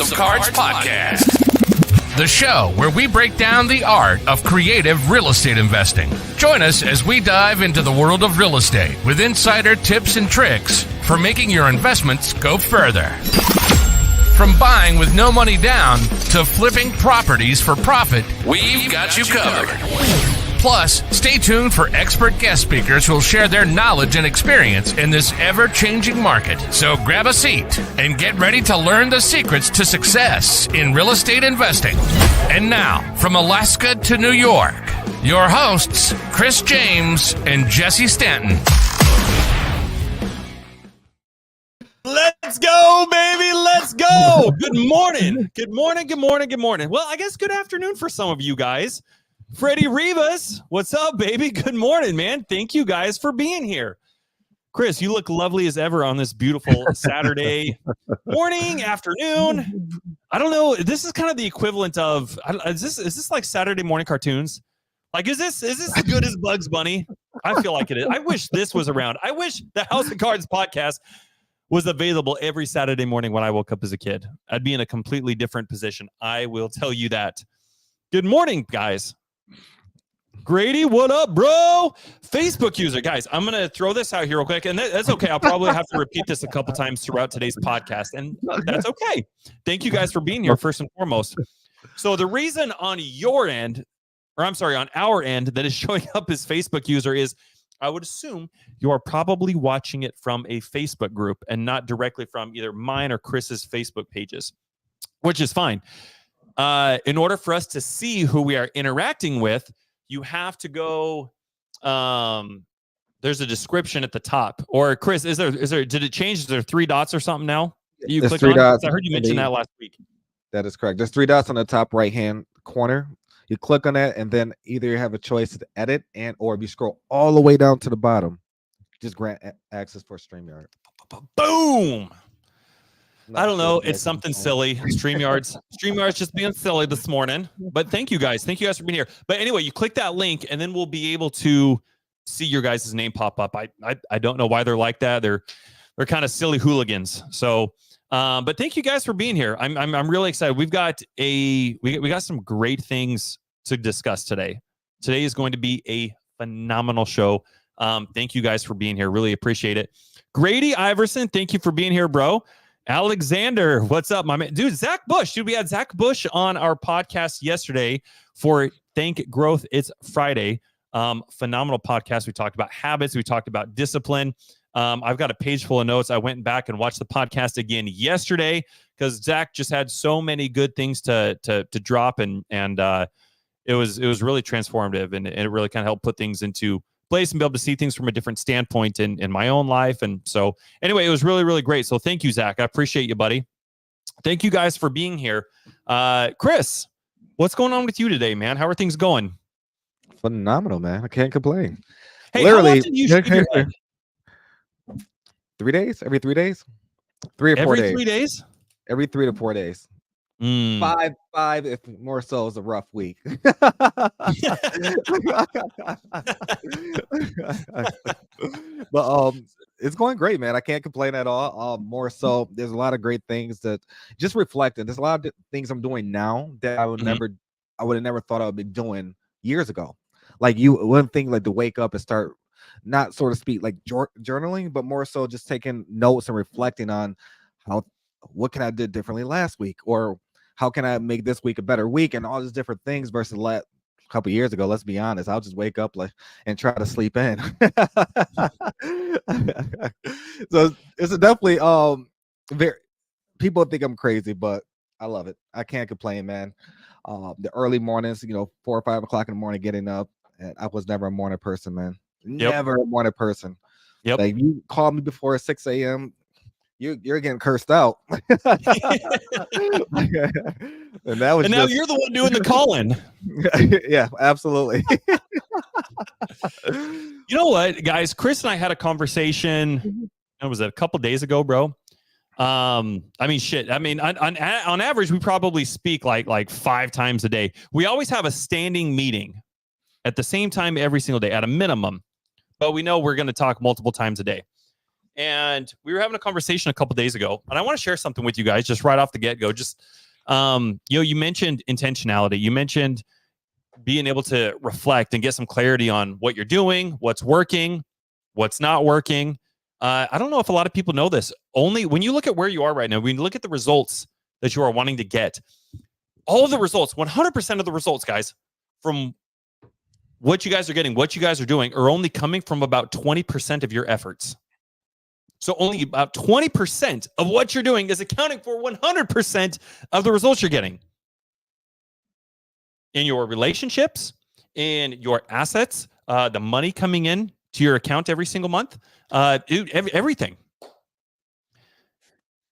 of Cards podcast, the show where we break down the art of creative real estate investing. Join us as we dive into the world of real estate with insider tips and tricks for making your investments go further. From buying with no money down to flipping properties for profit, we've got you covered. Plus, stay tuned for expert guest speakers who will share their knowledge and experience in this ever-changing market. So grab a seat and get ready to learn the secrets to success in real estate investing. And now, from Alaska to New York, your hosts, Chris James and Jesse Stanton. Let's go, baby. Let's go. Good morning. Good morning. Good morning. Good morning. Well, I guess good afternoon for some of you guys. Freddie Rivas, what's up, baby? Good morning, man. Thank you guys for being here. Chris, you look lovely as ever on this beautiful Saturday morning, afternoon. I don't know. This is kind of the equivalent of, is this like Saturday morning cartoons? Like, is this as good as Bugs Bunny? I feel like it is. I wish this was around. I wish the House of Cards podcast was available every Saturday morning when I woke up as a kid. I'd be in a completely different position. I will tell you that. Good morning, guys. Grady, what up, bro? Facebook user. Guys, I'm going to throw this out here real quick, and that's okay. I'll probably have to repeat this a couple times throughout today's podcast, and that's okay. Thank you guys for being here, first and foremost. So the reason on your end, or I'm sorry, on our end, that is showing up as Facebook user is, I would assume you are probably watching it from a Facebook group and not directly from either mine or Chris's Facebook pages, which is fine. In order for us to see who we are interacting with, you have to go, there's a description at the top. Or Chris, is there, did it change? Is there 3 dots or something now? You click on dots. I heard you mention that last week. That is correct. There's 3 dots on the top right-hand corner. You click on that, and then either you have a choice to edit or if you scroll all the way down to the bottom, just grant access for StreamYard. Boom! I don't know. It's something silly. StreamYard's just being silly this morning. But thank you guys. Thank you guys for being here. But anyway, you click that link, and then we'll be able to see your guys' name pop up. I don't know why they're like that. They're kind of silly hooligans. So, but thank you guys for being here. I'm really excited. We got some great things to discuss today. Today is going to be a phenomenal show. Thank you guys for being here. Really appreciate it. Grady Iverson, thank you for being here, bro. Alexander, what's up, my man? Dude, Zach Bush. Dude, we had Zach Bush on our podcast yesterday for Thank Growth. It's Friday. Phenomenal podcast. We talked about habits. We talked about discipline. I've got a page full of notes. I went back and watched the podcast again yesterday because Zach just had so many good things to drop, and it was really transformative, and it really kind of helped put things into place and be able to see things from a different standpoint in my own life. And so anyway, it was really, really great. So thank you, Zach. I appreciate you, buddy. Thank you guys for being here. Chris, what's going on with you today, man? How are things going? Phenomenal, man. I can't complain. Hey, literally, how often do you shave your head? 3 days? Every 3 days? 3 or 4 days? Every 3 days? Every 3 to 4 days. 5, if more so, is a rough week. But it's going great, man. I can't complain at all. More so, there's a lot of great things that just reflecting. There's a lot of things I'm doing now that I would have never thought I would be doing years ago. Like one thing, like to wake up and start, not so to speak, like journaling, but more so just taking notes and reflecting on what can I do differently last week, or how can I make this week a better week, and all these different things versus a couple of years ago. Let's be honest, I'll just wake up and try to sleep in. So it's definitely very, people think I'm crazy, but I love it. I can't complain, man. The early mornings, 4 or 5 o'clock in the morning, getting up, and I was never a morning person, man. Never a morning person. Yep. Like, you call me before 6 a.m. You're getting cursed out. And now you're the one doing the calling. Yeah, absolutely. You know what, guys? Chris and I had a conversation. It was a couple days ago, bro. On average, we probably speak like 5 times a day. We always have a standing meeting at the same time every single day at a minimum, but we know we're going to talk multiple times a day. And we were having a conversation a couple days ago, and I want to share something with you guys just right off the get-go. Just, you mentioned intentionality. You mentioned being able to reflect and get some clarity on what you're doing, what's working, what's not working. I don't know if a lot of people know this. Only when you look at where you are right now, when you look at the results that you are wanting to get, all of the results, 100% of the results, guys, from what you guys are getting, what you guys are doing, are only coming from about 20% of your efforts. So only about 20% of what you're doing is accounting for 100% of the results you're getting. In your relationships, in your assets, the money coming in to your account every single month, everything.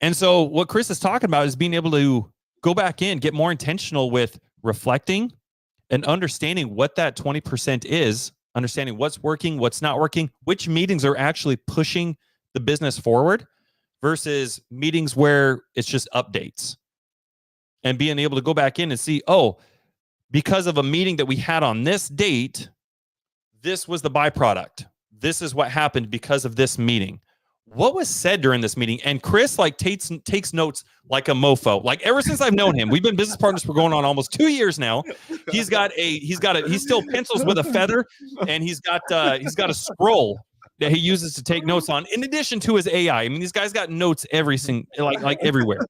And so what Chris is talking about is being able to go back in, get more intentional with reflecting and understanding what that 20% is, understanding what's working, what's not working, which meetings are actually pushing the business forward versus meetings where it's just updates. And being able to go back in and see, because of a meeting that we had on this date, this was the byproduct. This is what happened because of this meeting. What was said during this meeting? And Chris takes notes like a mofo. Like ever since I've known him, we've been business partners for going on almost 2 years now. He still pencils with a feather, and he's got a scroll that he uses to take notes on, in addition to his AI. I mean, these guys got notes like everywhere.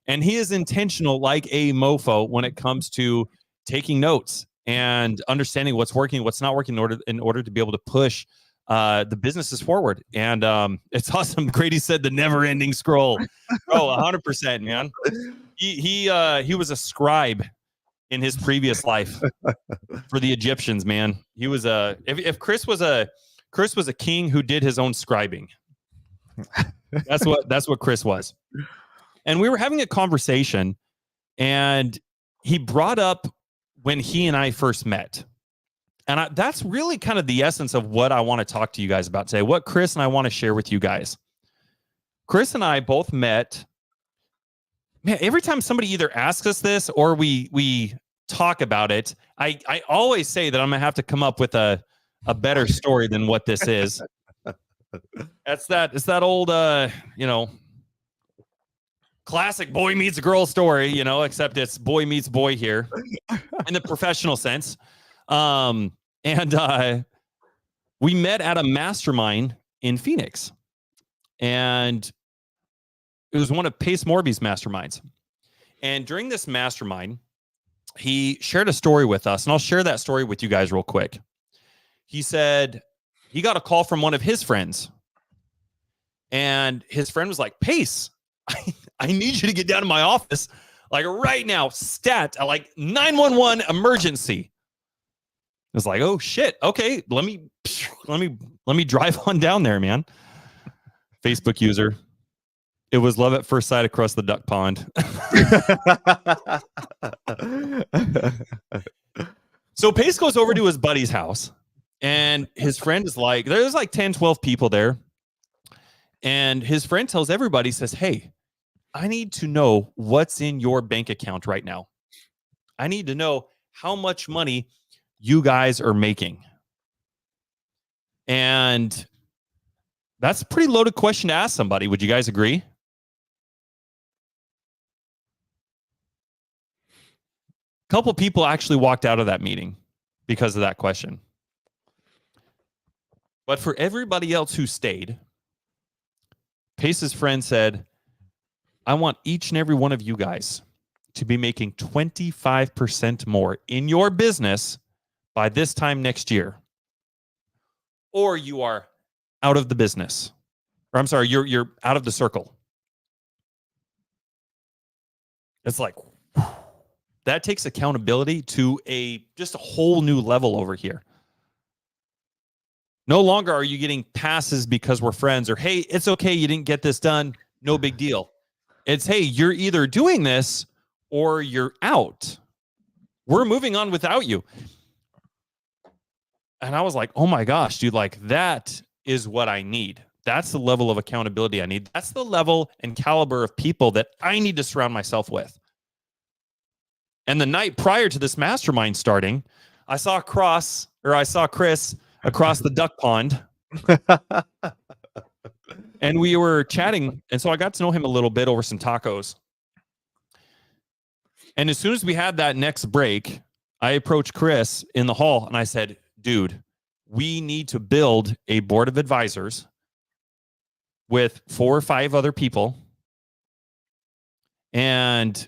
And he is intentional like a mofo when it comes to taking notes and understanding what's working, what's not working in order to be able to push the businesses forward. And it's awesome. Grady said the never-ending scroll. Oh, 100%, man. He was a scribe in his previous life for the Egyptians, man. He was if Chris was a king who did his own scribing. That's what Chris was. And we were having a conversation, and he brought up when he and I first met. And that's really kind of the essence of what I want to talk to you guys about today, what Chris and I want to share with you guys. Chris and I both met. Man, every time somebody either asks us this or we talk about it, I always say that I'm going to have to come up with a better story than what this is. It's that old, classic boy meets girl story, except it's boy meets boy here in the professional sense. And we met at a mastermind in Phoenix, and it was one of Pace Morby's masterminds. And during this mastermind, he shared a story with us, and I'll share that story with you guys real quick. He said he got a call from one of his friends, and his friend was like, Pace, I need you to get down to my office, like right now, like 911 emergency. I was like, oh shit. Okay, let me drive on down there, man. Facebook user. It was love at first sight across the duck pond. So Pace goes over to his buddy's house, and his friend is like, there's like 10, 12 people there. And his friend tells everybody, says, hey, I need to know what's in your bank account right now. I need to know how much money you guys are making. And that's a pretty loaded question to ask somebody. Would you guys agree? A couple people actually walked out of that meeting because of that question. But for everybody else who stayed, Pace's friend said, I want each and every one of you guys to be making 25% more in your business by this time next year, or you are out of the business. Or I'm sorry, you're out of the circle. It's like, that takes accountability to just a whole new level over here. No longer are you getting passes because we're friends, or hey, it's okay, you didn't get this done, no big deal. It's, hey, you're either doing this or you're out. We're moving on without you. And I was like, oh my gosh, dude, like that is what I need. That's the level of accountability I need. That's the level and caliber of people that I need to surround myself with. And the night prior to this mastermind starting, I saw Chris across the duck pond. And we were chatting, and so I got to know him a little bit over some tacos. And as soon as we had that next break, I approached Chris in the hall and I said, dude, we need to build a board of advisors with 4 or 5 other people. And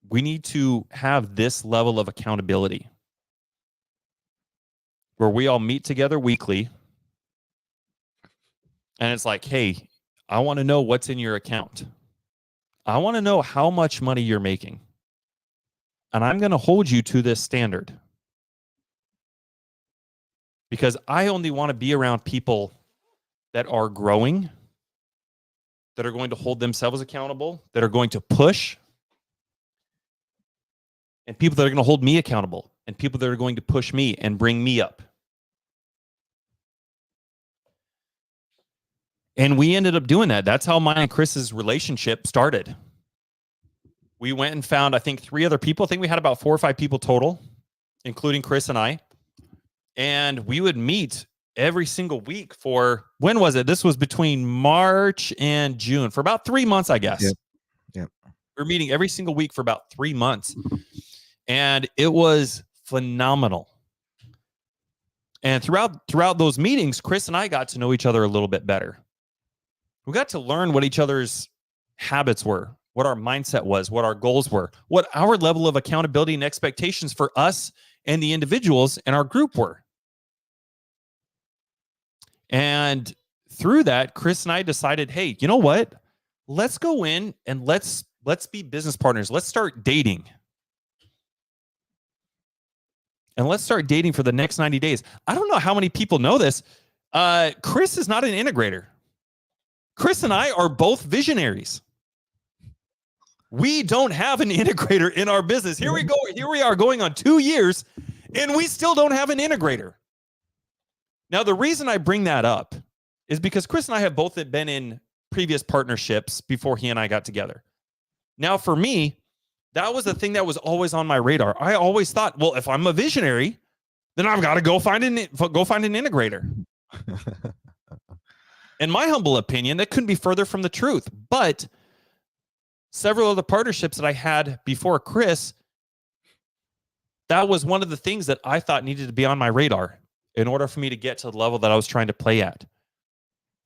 we need to have this level of accountability where we all meet together weekly. And it's like, hey, I want to know what's in your account. I want to know how much money you're making. And I'm going to hold you to this standard. Because I only want to be around people that are growing, that are going to hold themselves accountable, that are going to push, and people that are going to hold me accountable, and people that are going to push me and bring me up. And we ended up doing that. That's how mine and Chris's relationship started. We went and found, I think, 3 other people. I think we had about 4 or 5 people total, including Chris and I. And we would meet every single week for, when was it? This was between March and June, for about 3 months, I guess. Yep. We were meeting every single week for about 3 months. And it was phenomenal. And throughout those meetings, Chris and I got to know each other a little bit better. We got to learn what each other's habits were, what our mindset was, what our goals were, what our level of accountability and expectations for us and the individuals in our group were. And through that, Chris and I decided, hey, you know what? Let's go in and let's be business partners. Let's start dating. And let's start dating for the next 90 days. I don't know how many people know this. Chris is not an integrator. Chris and I are both visionaries. We don't have an integrator in our business. Here we go. Here we are going on 2 years, and we still don't have an integrator. Now, the reason I bring that up is because Chris and I have both been in previous partnerships before he and I got together. Now, for me, that was the thing that was always on my radar. I always thought, well, if I'm a visionary, then I've got to go find an integrator. In my humble opinion, that couldn't be further from the truth. But several of the partnerships that I had before Chris, that was one of the things that I thought needed to be on my radar in order for me to get to the level that I was trying to play at.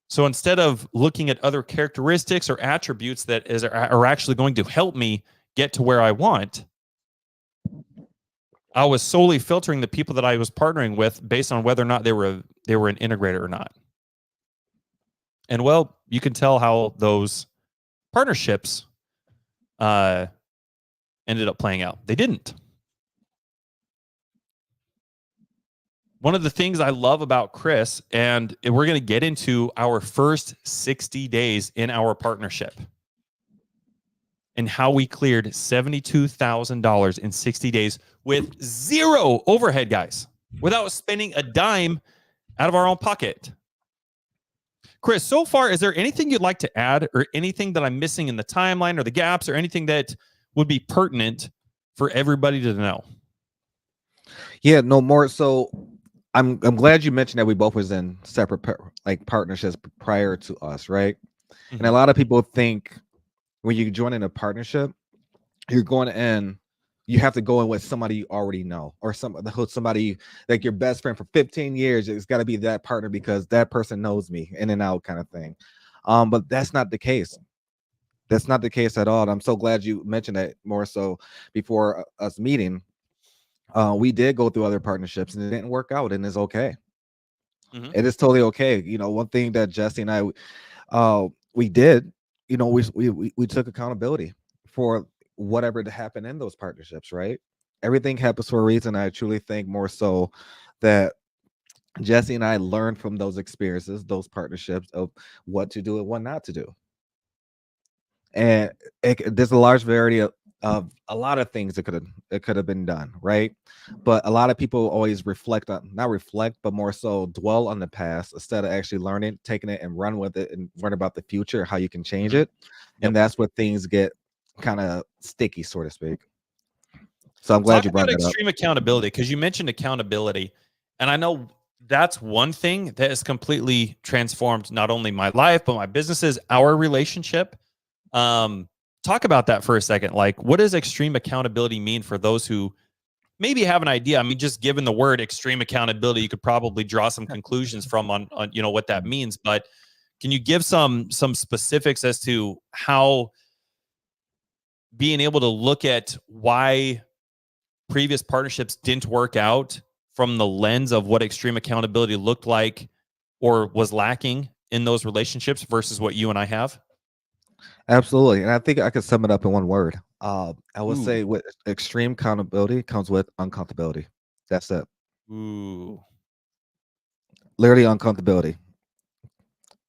So instead of looking at other characteristics or attributes that are actually going to help me get to where I want, I was solely filtering the people that I was partnering with based on whether or not they were an integrator or not. And well, you can tell how those partnerships ended up playing out. They didn't. One of the things I love about Chris, and we're going to get into our first 60 days in our partnership and how we cleared $72,000 in 60 days with 0 overhead, guys, without spending a dime out of our own pocket. Chris, so far, is there anything you'd like to add or anything that I'm missing in the timeline or the gaps or anything that would be pertinent for everybody to know? Yeah, no more. So I'm glad you mentioned that we both was in separate partnerships prior to us, right? Mm-hmm. And a lot of people think when you join in a partnership, you're going in, you have to go in with somebody you already know, or somebody like your best friend for 15 years. It's got to be that partner because that person knows me in and out kind of thing. But that's not the case. That's not the case at all. And I'm so glad you mentioned that more so before us meeting. We did go through other partnerships and it didn't work out, and it's okay. Mm-hmm. It is totally okay. You know, one thing that Jesse and I, we did, you know, we took accountability for whatever to happen in those partnerships, right? Everything happens for a reason. I truly think more so that Jesse and I learned from those experiences, those partnerships, of what to do and what not to do. And there's a large variety of a lot of things that could have been done, right? But a lot of people always not reflect, but more so dwell on the past instead of actually learning, taking it and run with it and learn about the future, how you can change it. Yep. And that's where things get kind of sticky, so to speak. So I'm glad you brought that up. Extreme accountability, because you mentioned accountability, and I know that's one thing that has completely transformed not only my life, but my businesses, our relationship. Talk about that for a second. Like, what does extreme accountability mean for those who maybe have an idea? I mean, just given the word extreme accountability, you could probably draw some conclusions from on what that means. But can you give some specifics as to how being able to look at why previous partnerships didn't work out from the lens of what extreme accountability looked like or was lacking in those relationships versus what you and I have? Absolutely. And I think I could sum it up in one word. I would Ooh. say with extreme accountability comes with uncomfortability. That's it. Ooh. Literally uncomfortability.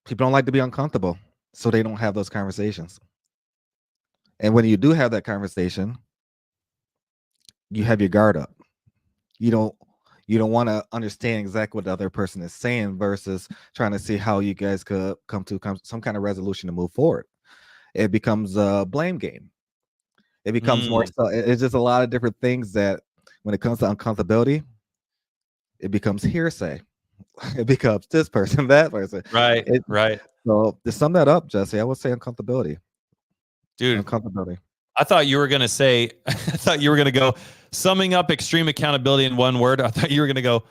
People don't like to be uncomfortable, so they don't have those conversations. And when you do have that conversation, you have your guard up. You don't want to understand exactly what the other person is saying versus trying to see how you guys could come to some kind of resolution to move forward. It becomes a blame game. It becomes more so. It's just a lot of different things that when it comes to uncomfortability, it becomes hearsay. It becomes this person, that person. Right. Right. So to sum that up, Jesse, I would say uncomfortability. Dude, uncomfortability. I thought you were going to say, I thought you were going to go summing up extreme accountability in one word. I thought you were going to go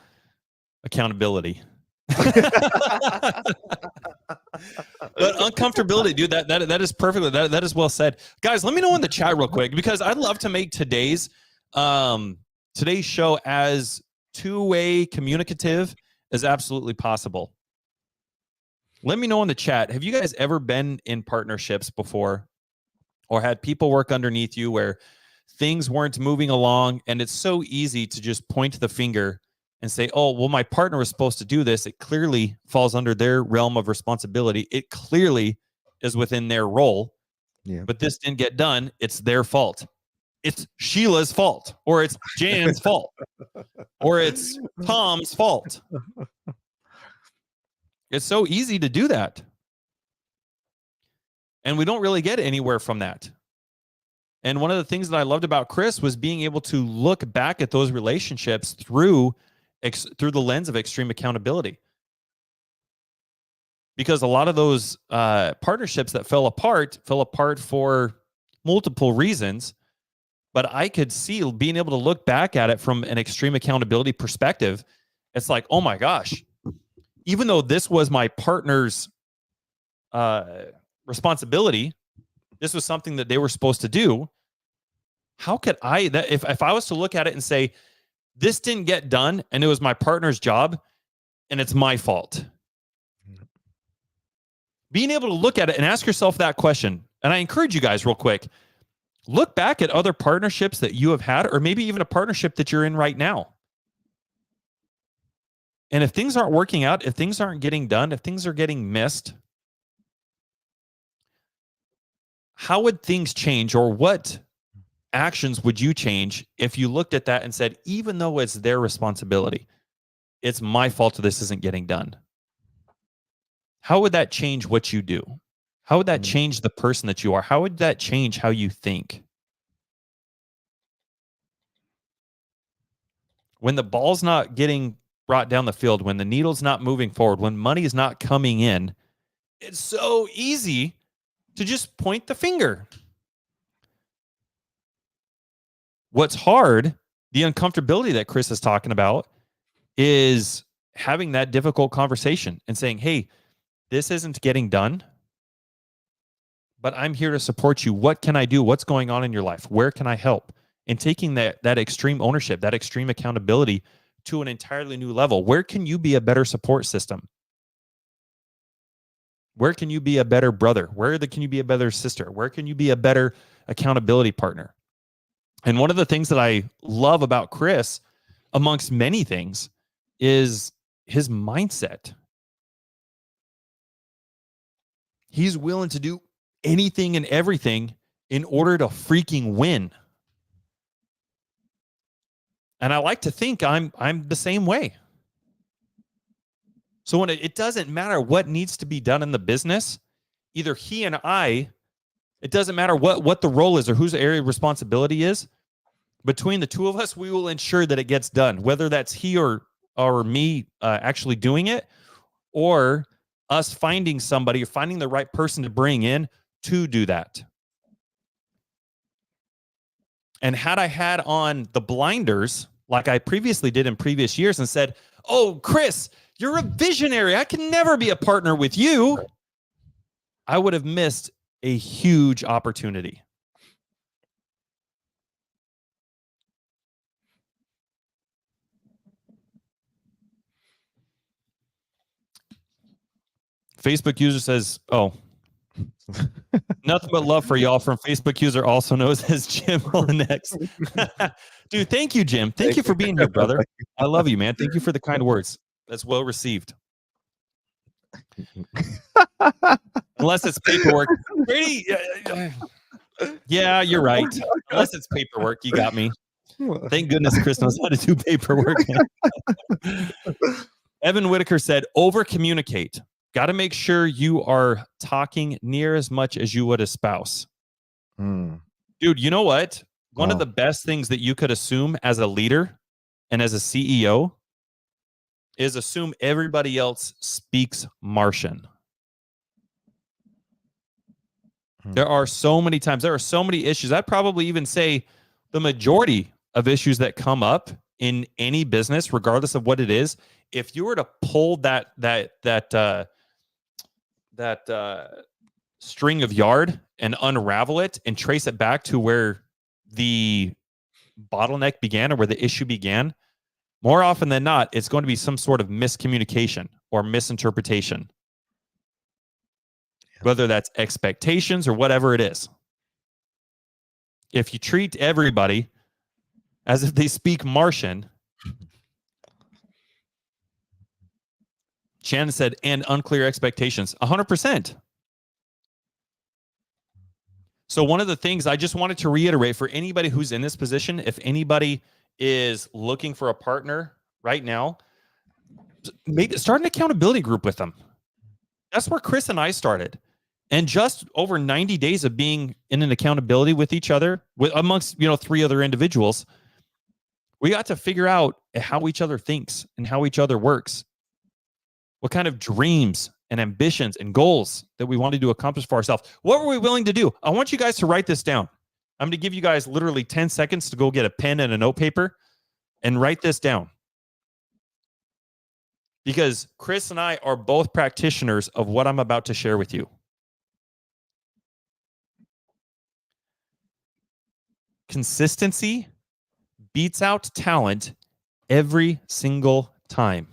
accountability. But uncomfortability, dude, that is perfectly, that is well said. Guys, let me know in the chat real quick, because I'd love to make today's show as two-way communicative as absolutely possible. Let me know in the chat. Have you guys ever been in partnerships before or had people work underneath you where things weren't moving along, and it's so easy to just point the finger and say, oh, well, my partner was supposed to do this. It clearly falls under their realm of responsibility. It clearly is within their role, but this didn't get done. It's their fault. It's Sheila's fault, or it's Jan's fault, or it's Tom's fault. It's so easy to do that. And we don't really get anywhere from that. And one of the things that I loved about Chris was being able to look back at those relationships through the lens of extreme accountability. Because a lot of those partnerships that fell apart for multiple reasons. But I could see being able to look back at it from an extreme accountability perspective. It's like, oh my gosh, even though this was my partner's responsibility, this was something that they were supposed to do. How could if I was to look at it and say, this didn't get done and it was my partner's job and it's my fault? Being able to look at it and ask yourself that question. And I encourage you guys real quick, look back at other partnerships that you have had, or maybe even a partnership that you're in right now. And if things aren't working out, if things aren't getting done, if things are getting missed, how would things change, or what actions would you change if you looked at that and said, even though it's their responsibility, it's my fault that this isn't getting done? How would that change what you do? How would that change the person that you are? How would that change how you think? When the ball's not getting brought down the field, when the needle's not moving forward, when money is not coming in, it's so easy to just point the finger. What's hard, the uncomfortability that Chris is talking about, is having that difficult conversation and saying, hey, this isn't getting done, but I'm here to support you. What can I do? What's going on in your life? Where can I help? And taking that extreme ownership, that extreme accountability to an entirely new level. Where can you be a better support system? Where can you be a better brother? Can you be a better sister? Where can you be a better accountability partner? And one of the things that I love about Chris, amongst many things, is his mindset. He's willing to do anything and everything in order to freaking win. And I like to think I'm the same way. So when it doesn't matter what needs to be done in the business, either he and I, it doesn't matter what the role is or whose area of responsibility is, between the two of us, we will ensure that it gets done, whether that's he or or me actually doing it, or us finding somebody or finding the right person to bring in to do that. And had I had on the blinders, like I previously did in previous years, and said, "Oh, Chris, you're a visionary. I can never be a partner with you," I would have missed a huge opportunity. Facebook user says, "Oh, nothing but love for y'all," from Facebook user also knows as Jim Olenex. Dude, thank you, Jim. Thank you for being here, brother. I love you, man. Thank you for the kind words. That's well received. Unless it's paperwork. Brady, yeah, you're right. Unless it's paperwork, you got me. Thank goodness Chris knows how to do paperwork. Evan Whitaker said, over communicate. Got to make sure you are talking near as much as you would a spouse. Dude, you know what? One of the best things that you could assume as a leader and as a CEO is assume everybody else speaks Martian. There are so many times, there are so many issues. I'd probably even say the majority of issues that come up in any business, regardless of what it is, if you were to pull that string of yard and unravel it and trace it back to where the bottleneck began or where the issue began, more often than not, it's going to be some sort of miscommunication or misinterpretation. Whether that's expectations or whatever it is. If you treat everybody as if they speak Martian, Shannon said, and unclear expectations, 100%. So one of the things I just wanted to reiterate for anybody who's in this position, if anybody is looking for a partner right now, maybe start an accountability group with them. That's where Chris and I started. And just over 90 days of being in an accountability with each other, amongst 3 other individuals, we got to figure out how each other thinks and how each other works. What kind of dreams and ambitions and goals that we wanted to accomplish for ourselves. What were we willing to do? I want you guys to write this down. I'm going to give you guys literally 10 seconds to go get a pen and a note paper and write this down. Because Chris and I are both practitioners of what I'm about to share with you. Consistency beats out talent every single time.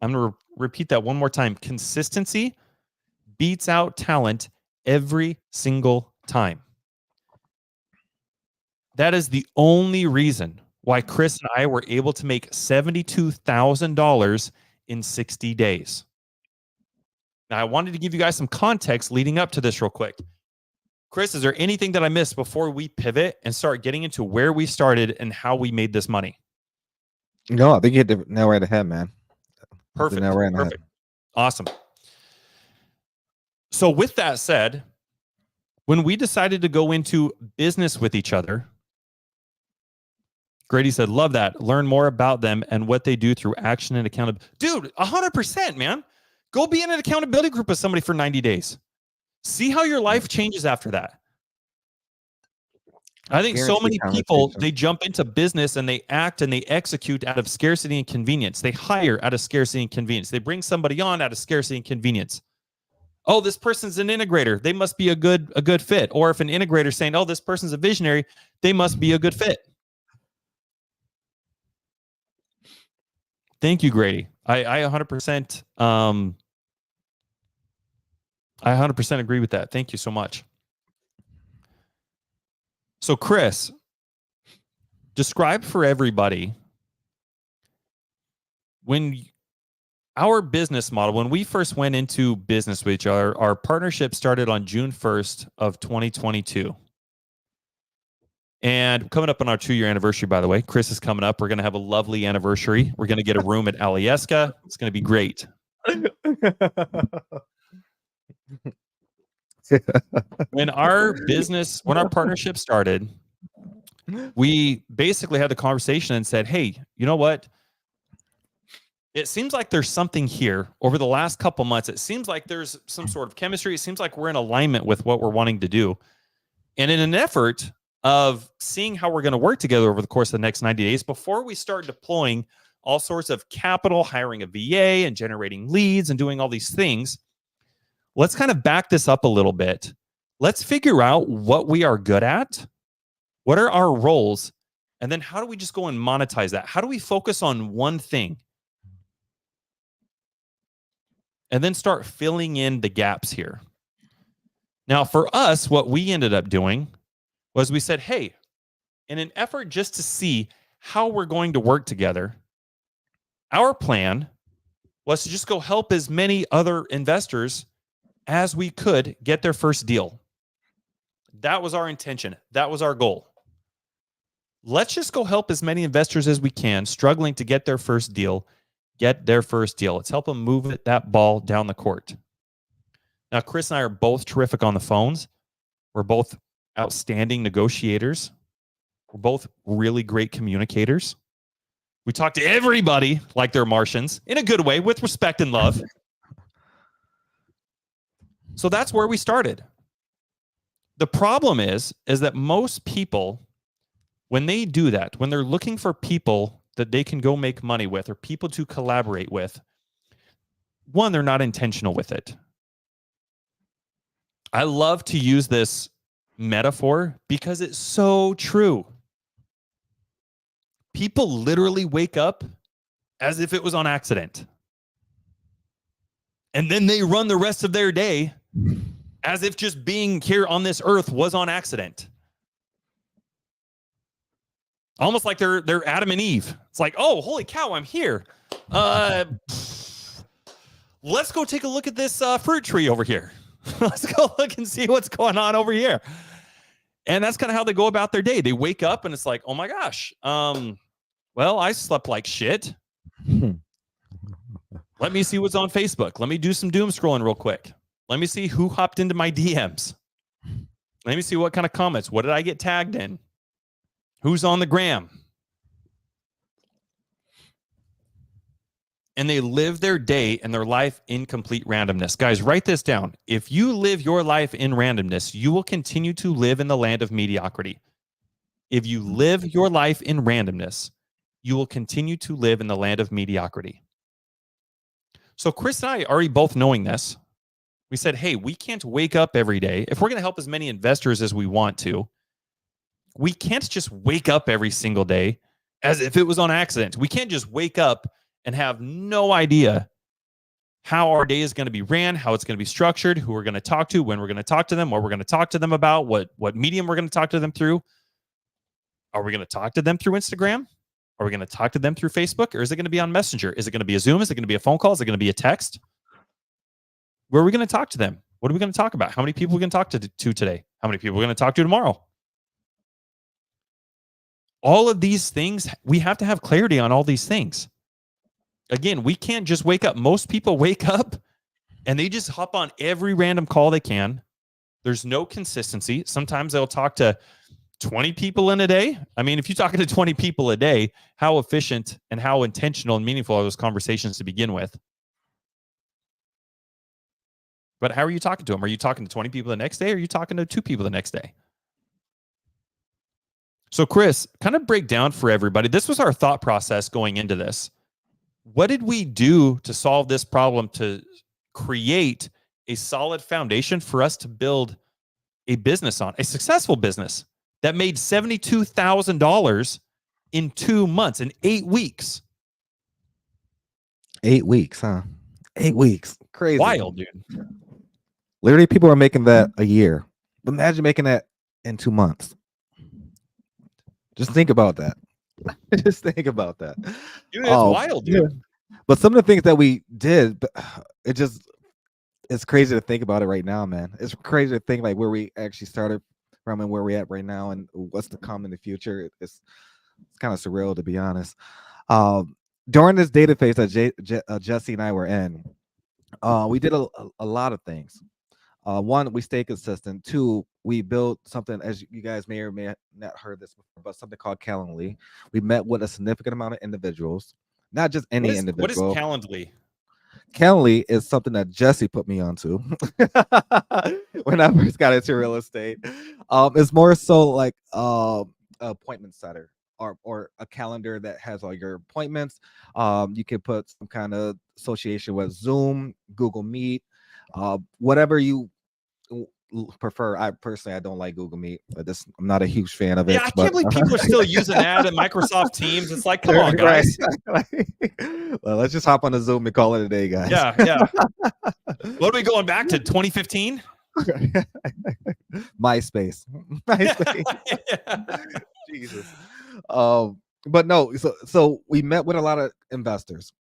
I'm going to repeat that one more time. Consistency beats out talent every single time. That is the only reason why Chris and I were able to make $72,000 in 60 days. Now, I wanted to give you guys some context leading up to this real quick. Chris, is there anything that I missed before we pivot and start getting into where we started and how we made this money? No, I think you hit the nail right ahead, man. Perfect. Right Perfect. Ahead. Awesome. So with that said, when we decided to go into business with each other, Grady said, love that. Learn more about them and what they do through action and accountability. Dude, 100%, man. Go be in an accountability group with somebody for 90 days. See how your life changes after that. I think so many people, they jump into business and they act and they execute out of scarcity and convenience. They hire out of scarcity and convenience. They bring somebody on out of scarcity and convenience. Oh, this person's an integrator. They must be a good fit. Or if an integrator is saying, oh, this person's a visionary, they must be a good fit. Thank you, Grady. I 100% I 100% agree with that. Thank you so much. So, Chris, describe for everybody when our business model, when we first went into business with each other, our partnership started on June 1st of 2022. And coming up on our 2-year anniversary, by the way, Chris is coming up. We're going to have a lovely anniversary. We're going to get a room at Alyeska. It's going to be great. When our partnership started, we basically had the conversation and said, hey, you know what? it seems like there's something here over the last couple months. It seems like there's some sort of chemistry. It seems like we're in alignment with what we're wanting to do. And in an effort of seeing how we're going to work together over the course of the next 90 days, before we start deploying all sorts of capital, hiring a VA and generating leads and doing all these things, let's kind of back this up a little bit. Let's figure out what we are good at. What are our roles? And then how do we just go and monetize that? How do we focus on one thing? And then start filling in the gaps here. Now, for us, what we ended up doing was we said, hey, in an effort just to see how we're going to work together, our plan was to just go help as many other investors as we could get their first deal. That was our intention. That was our goal. Let's just go help as many investors as we can, struggling to get their first deal. Let's help them move that ball down the court. Now, Chris and I are both terrific on the phones. We're both outstanding negotiators. We're both really great communicators. We talk to everybody like they're Martians in a good way, with respect and love. So that's where we started. The problem is that most people, when they do that, when they're looking for people that they can go make money with or people to collaborate with, one, they're not intentional with it. I love to use this metaphor because it's so true. People literally wake up as if it was on accident. And then they run the rest of their day as if just being here on this earth was on accident. Almost like they're Adam and Eve. It's like, oh, holy cow, I'm here. Let's go take a look at this fruit tree over here. Let's go look and see what's going on over here. And that's kind of how they go about their day. They wake up and it's like, oh my gosh, well, I slept like shit. Let me see what's on Facebook. Let me do some doom scrolling real quick. Let me see who hopped into my DMs. Let me see what kind of comments. What did I get tagged in? Who's on the gram? And they live their day and their life in complete randomness. Guys, write this down. If you live your life in randomness, you will continue to live in the land of mediocrity. If you live your life in randomness, you will continue to live in the land of mediocrity. So Chris and I, already both knowing this, we said, hey, we can't wake up every day. If we're going to help as many investors as we want to, we can't just wake up every single day as if it was on accident. We can't just wake up and have no idea how our day is going to be ran, how it's going to be structured, who we're going to talk to, when we're going to talk to them, what we're going to talk to them about, what medium we're going to talk to them through. Are we going to talk to them through Instagram? Are we going to talk to them through Facebook? Or is it going to be on Messenger? Is it going to be a Zoom? Is it going to be a phone call? Is it going to be a text? Where are we going to talk to them? What are we going to talk about? How many people are we going to talk to today? How many people are we going to talk to tomorrow? All of these things, we have to have clarity on all these things. Again, we can't just wake up. Most people wake up and they just hop on every random call they can. There's no consistency. Sometimes they'll talk to 20 people in a day. I mean, if you're talking to 20 people a day, how efficient and how intentional and meaningful are those conversations to begin with? But how are you talking to them? Are you talking to 20 people the next day? Or are you talking to 2 people the next day? So Chris, kind of break down for everybody. This was our thought process going into this. What did we do to solve this problem, to create a solid foundation for us to build a business on, a successful business that made $72,000 in 2 months, in 8 weeks? 8 weeks, huh? 8 weeks. Crazy. Wild, dude. Literally, people are making that a year. But imagine making that in 2 months. Just think about that. Just think about that. Dude, it's wild, dude. Yeah. But some of the things that we did, it's crazy to think about it right now, man. It's crazy to think like where we actually started from and where we're at right now and what's to come in the future. It's kind of surreal, to be honest. During this data phase that Jesse and I were in, we did a lot of things. One, we stayed consistent. 2, we built something, as you guys may or may not heard this before, but something called Calendly. We met with a significant amount of individuals not just any What is individual. Calendly? Calendly is something that Jesse put me onto when I first got into real estate. It's more so like appointment setter or a calendar that has all your appointments. You can put some kind of association with Zoom, Google Meet, whatever you prefer. I don't like Google Meet. I'm not a huge fan of it. Yeah, I can't believe people are still using that and Microsoft Teams. It's like, come on, guys. Well, let's just hop on a Zoom and call it a day, guys. Yeah. What are we going back to 2015? MySpace. Jesus. But no, so we met with a lot of investors.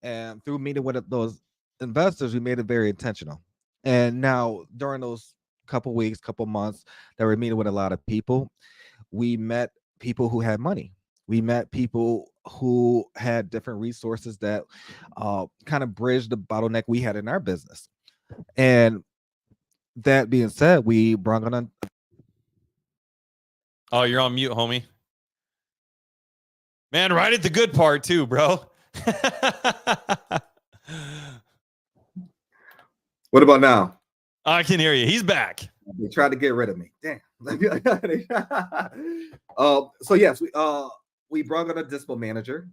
And through meeting with those investors, we made it very intentional. And now during those couple months that we're meeting with a lot of people, we met people who had money. We met people who had different resources that kind of bridged the bottleneck we had in our business. And that being said, we brought on a... Oh, you're on mute, homie. Man, right at the good part too, bro. What about now? I can hear you. He's back. They tried to get rid of me. Damn. So yes, we brought on a dispo manager,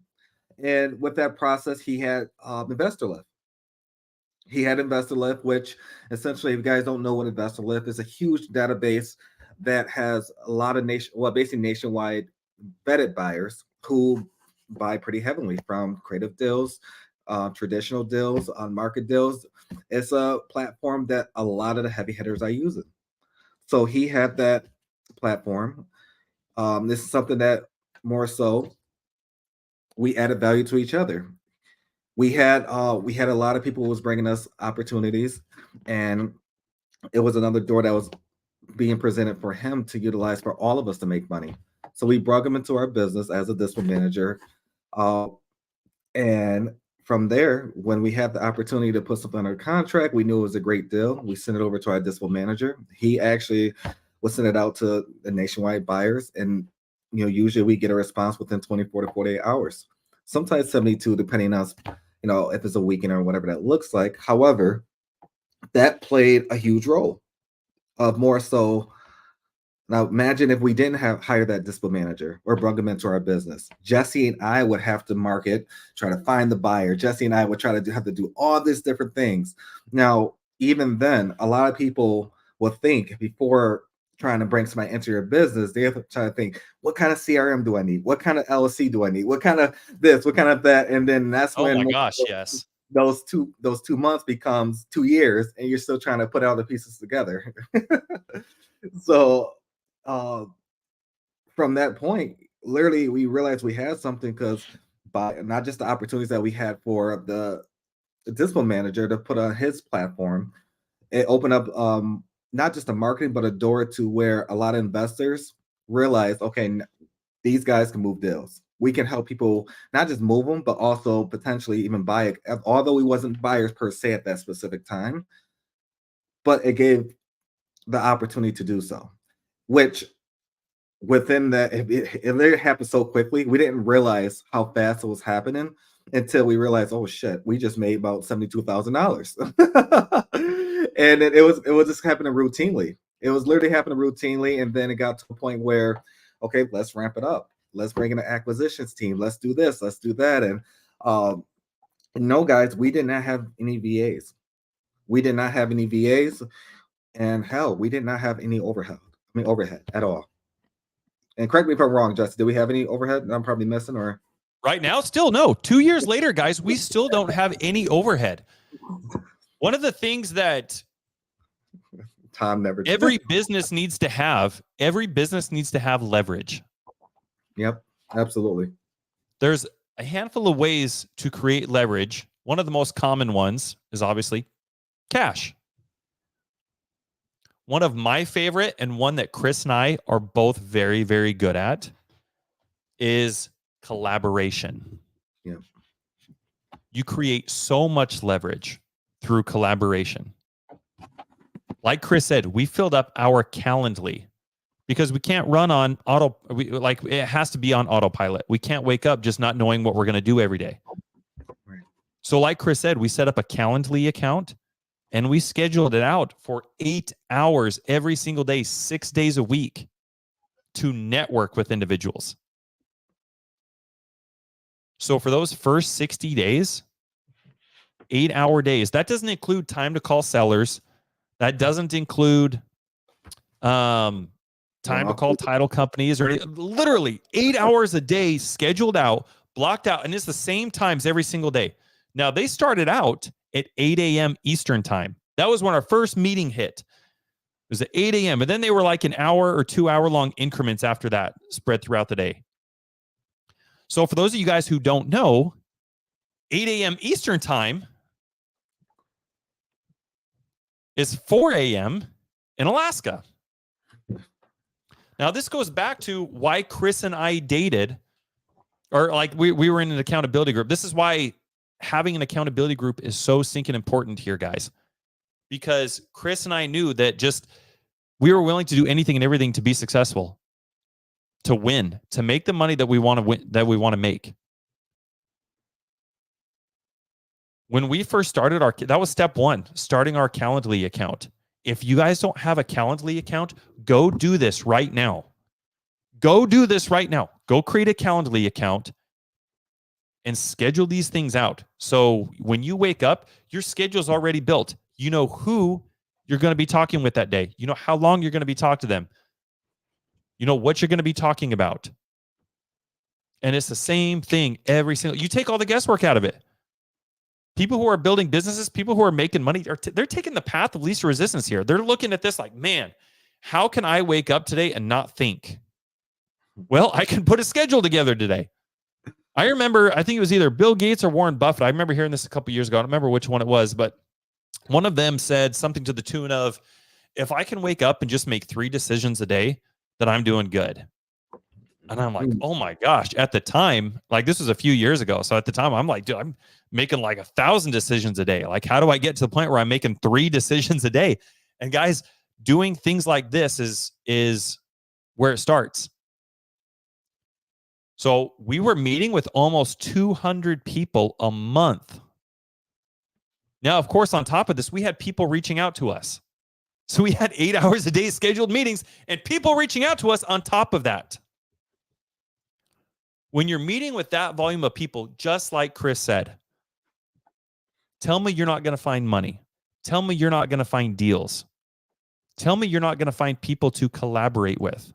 and with that process, he had Investor Lift. Which essentially, if you guys don't know what Investor Lift is, a huge database that has a lot of basically nationwide vetted buyers who buy pretty heavily from creative deals, traditional deals, on market deals. It's a platform that a lot of the heavy hitters are using. So he had that platform. This is something that more so we added value to each other. We had a lot of people who was bringing us opportunities, and it was another door that was being presented for him to utilize for all of us to make money. So we brought him into our business as a dispo manager. And from there, when we had the opportunity to put something under contract, we knew it was a great deal. We sent it over to our dispo manager. He actually would send it out to the nationwide buyers. And, usually we get a response within 24 to 48 hours, sometimes 72, depending on, if it's a weekend or whatever that looks like. However, that played a huge role of more so. Now, imagine if we didn't hire that dispo manager or brought him into our business. Jesse and I would have to market, try to find the buyer. Jesse and I would have to do all these different things. Now, even then, a lot of people will think before trying to bring somebody into your business, they have to try to think, what kind of CRM do I need? What kind of LLC do I need? What kind of this? What kind of that? And then that's when, oh my gosh, yes, those 2 months becomes 2 years, and you're still trying to put all the pieces together. So from that point, literally, we realized we had something, because by not just the opportunities that we had for the dispo manager to put on his platform, it opened up not just the marketing, but a door to where a lot of investors realized, okay, these guys can move deals. We can help people not just move them, but also potentially even buy it. Although we wasn't buyers per se at that specific time, but it gave the opportunity to do so, which within that, it happened so quickly. We didn't realize how fast it was happening until we realized, oh shit, we just made about $72,000. And it was just happening routinely. It was literally happening routinely. And then it got to a point where, okay, let's ramp it up. Let's bring in an acquisitions team. Let's do this. Let's do that. And no, guys, we did not have any VAs. And hell, we did not have any overhead at all. And correct me if I'm wrong, Justin, did we have any overhead that I'm probably missing? Or right now, still no. 2 years later, guys, we still don't have any overhead. One of the things that Tom never did. every business needs to have leverage. Yep, absolutely. There's a handful of ways to create leverage. One of the most common ones is obviously cash. One of my favorite, and one that Chris and I are both very, very good at, is collaboration. Yeah. You create so much leverage through collaboration. Like Chris said, we filled up our Calendly because we can't run on like it has to be on autopilot. We can't wake up just not knowing what we're going to do every day. Right. So like Chris said, we set up a Calendly account and we scheduled it out for 8 hours every single day, 6 days a week to network with individuals. So for those first 60 days, 8-hour days, that doesn't include time to call sellers. That doesn't include time to call title companies, or literally 8 hours a day scheduled out, blocked out. And it's the same times every single day. Now they started out at 8 a.m. Eastern time. That was when our first meeting hit. It was at 8 a.m. And then they were like an hour or 2 hour long increments after that, spread throughout the day. So for those of you guys who don't know, 8 a.m. Eastern time is 4 a.m. in Alaska. Now, this goes back to why Chris and I dated, or like we were in an accountability group. This is why having an accountability group is so stinking important here, guys. Because Chris and I knew that just we were willing to do anything and everything to be successful, to win, to make the money that we want to win, that we want to make. When we first started that was step one, starting our Calendly account. If you guys don't have a Calendly account, go do this right now. Go do this right now. Go create a Calendly account and schedule these things out. So when you wake up, your schedule's already built. You know who you're going to be talking with that day. You know how long you're going to be talking to them. You know what you're going to be talking about. And it's the same thing every single. You take all the guesswork out of it. People who are building businesses, people who are making money, they're taking the path of least resistance here. They're looking at this like, man, how can I wake up today and not think? Well, I can put a schedule together today. I remember, I think it was either Bill Gates or Warren Buffett. I remember hearing this a couple years ago. I don't remember which one it was, but one of them said something to the tune of, if I can wake up and just make 3 decisions a day, then I'm doing good. And I'm like, oh my gosh, at the time, like this was a few years ago. So at the time I'm like, dude, I'm making like 1,000 decisions a day. Like, how do I get to the point where I'm making 3 decisions a day? And guys, doing things like this is where it starts. So we were meeting with almost 200 people a month. Now, of course, on top of this, we had people reaching out to us. So we had 8 hours a day scheduled meetings and people reaching out to us on top of that. When you're meeting with that volume of people, just like Chris said, tell me you're not going to find money. Tell me you're not going to find deals. Tell me you're not going to find people to collaborate with.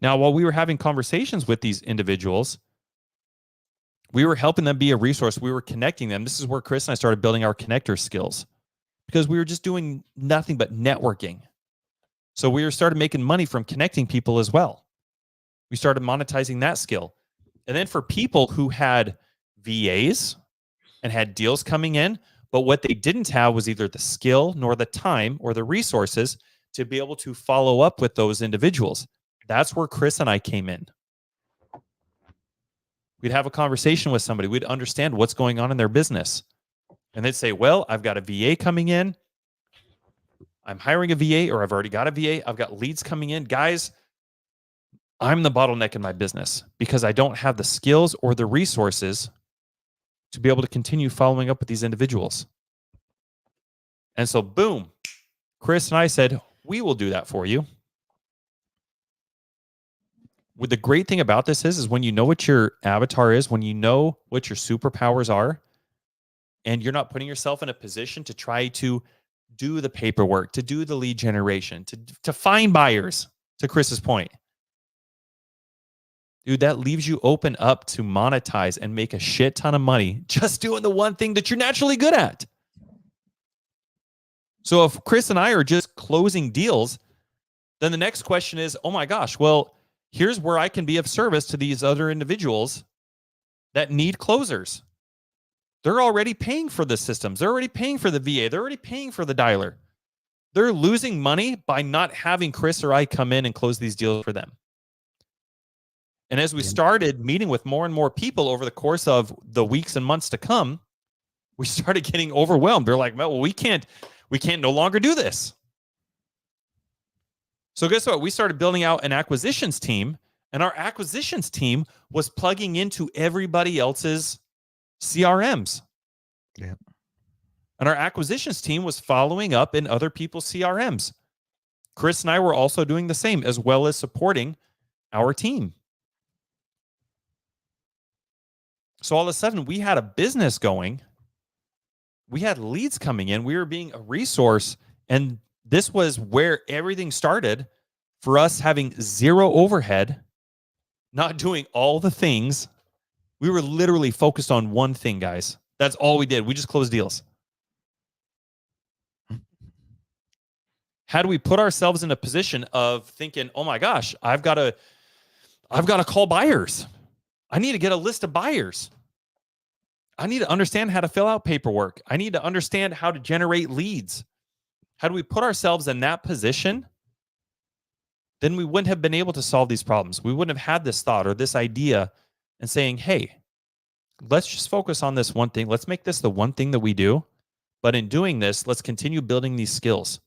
Now, while we were having conversations with these individuals, we were helping them be a resource. We were connecting them. This is where Chris and I started building our connector skills because we were just doing nothing but networking. So we started making money from connecting people as well. We started monetizing that skill. And then for people who had VAs and had deals coming in, but what they didn't have was either the skill nor the time or the resources to be able to follow up with those individuals. That's where Chris and I came in. We'd have a conversation with somebody. We'd understand what's going on in their business. And they'd say, well, I've got a VA coming in. I'm hiring a VA, or I've already got a VA. I've got leads coming in. Guys, I'm the bottleneck in my business because I don't have the skills or the resources to be able to continue following up with these individuals. And so, boom, Chris and I said, we will do that for you. The great thing about this is when you know what your avatar is, when you know what your superpowers are, and you're not putting yourself in a position to try to do the paperwork, to do the lead generation, to find buyers, to Chris's point. Dude, that leaves you open up to monetize and make a shit ton of money just doing the one thing that you're naturally good at. So if Chris and I are just closing deals, then the next question is, oh my gosh, well, here's where I can be of service to these other individuals that need closers. They're already paying for the systems. They're already paying for the VA. They're already paying for the dialer. They're losing money by not having Chris or I come in and close these deals for them. And as we started meeting with more and more people over the course of the weeks and months to come, we started getting overwhelmed. They're like, well, we can't no longer do this. So guess what? We started building out an acquisitions team, and our acquisitions team was plugging into everybody else's CRMs. Yeah. And our acquisitions team was following up in other people's CRMs. Chris and I were also doing the same, as well as supporting our team. So all of a sudden, we had a business going. We had leads coming in. We were being a resource. And this was where everything started for us, having zero overhead, not doing all the things. We were literally focused on one thing, guys. That's all we did. We just closed deals. How do we put ourselves in a position of thinking, oh my gosh, I've got to call buyers. I need to get a list of buyers. I need to understand how to fill out paperwork. I need to understand how to generate leads. How do we put ourselves in that position? Then we wouldn't have been able to solve these problems. We wouldn't have had this thought or this idea and saying, hey, let's just focus on this one thing. Let's make this the one thing that we do. But in doing this, let's continue building these skills.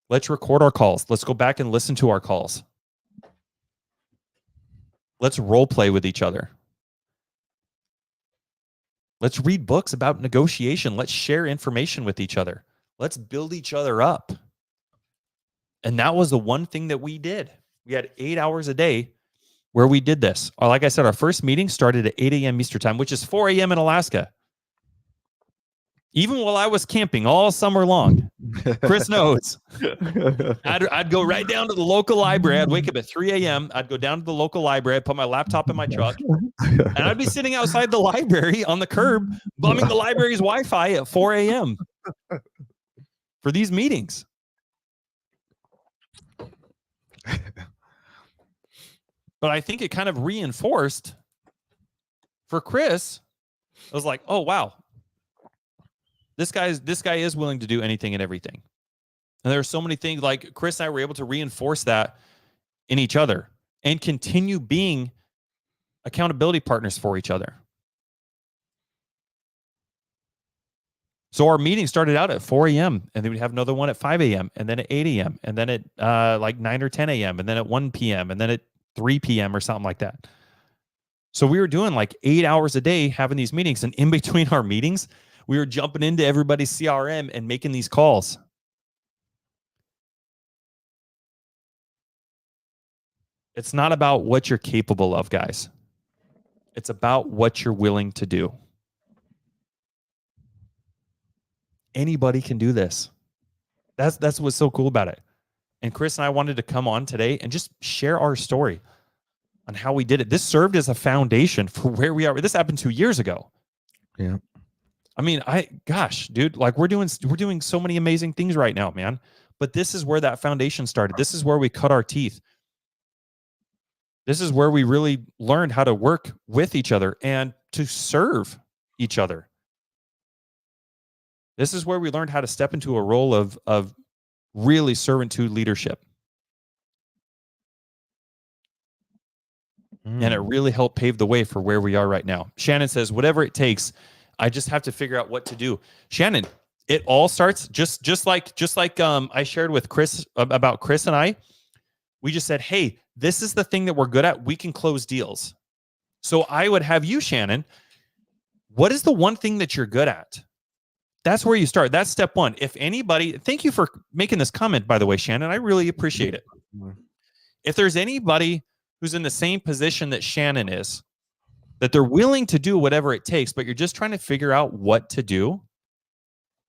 Let's record our calls. Let's go back and listen to our calls. Let's role play with each other. Let's read books about negotiation. Let's share information with each other. Let's build each other up. And that was the one thing that we did. We had 8 hours a day where we did this. Or like I said, our first meeting started at 8 a.m. Eastern time, which is 4 a.m. in Alaska. Even while I was camping all summer long, Chris knows. I'd go right down to the local library. I'd wake up at 3 a.m. I'd go down to the local library. I'd put my laptop in my truck. And I'd be sitting outside the library on the curb, bumming the library's Wi-Fi at 4 a.m. for these meetings. But I think it kind of reinforced for Chris. I was like, oh, wow. This guy is willing to do anything and everything. And there are so many things, like Chris and I were able to reinforce that in each other and continue being accountability partners for each other. So our meeting started out at 4 a.m. and then we'd have another one at 5 a.m. and then at 8 a.m. and then at like 9 or 10 a.m. and then at 1 p.m. and then at 3 p.m. or something like that. So we were doing like 8 hours a day having these meetings, and in between our meetings, we were jumping into everybody's CRM and making these calls. It's not about what you're capable of, guys. It's about what you're willing to do. Anybody can do this. That's what's so cool about it. And Chris and I wanted to come on today and just share our story on how we did it. This served as a foundation for where we are. This happened 2 years ago. Yeah. I mean, gosh, dude, like we're doing so many amazing things right now, man. But this is where that foundation started. This is where we cut our teeth. This is where we really learned how to work with each other and to serve each other. This is where we learned how to step into a role of really servitude leadership. And it really helped pave the way for where we are right now. Shannon says, whatever it takes, I just have to figure out what to do. Shannon, it all starts just like I shared with Chris about Chris and I. We just said, hey, this is the thing that we're good at. We can close deals. So I would have you, Shannon, what is the one thing that you're good at? That's where you start. That's step one. If anybody, thank you for making this comment, by the way, Shannon. I really appreciate it. If there's anybody who's in the same position that Shannon is, that they're willing to do whatever it takes, but you're just trying to figure out what to do,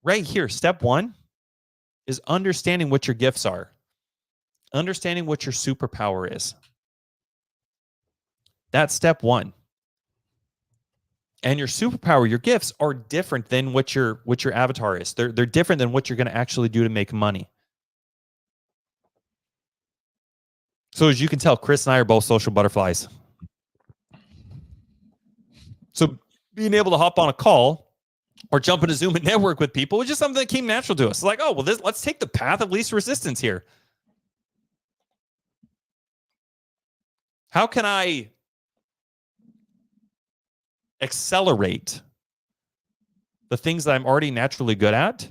right here, step one is understanding what your gifts are, understanding what your superpower is. That's step one. And your superpower, your gifts are different than what your avatar is. They're different than what you're going to actually do to make money. So as you can tell, Chris and I are both social butterflies. So being able to hop on a call or jump into Zoom and network with people was just something that came natural to us. Like, oh, well, let's take the path of least resistance here. How can I accelerate the things that I'm already naturally good at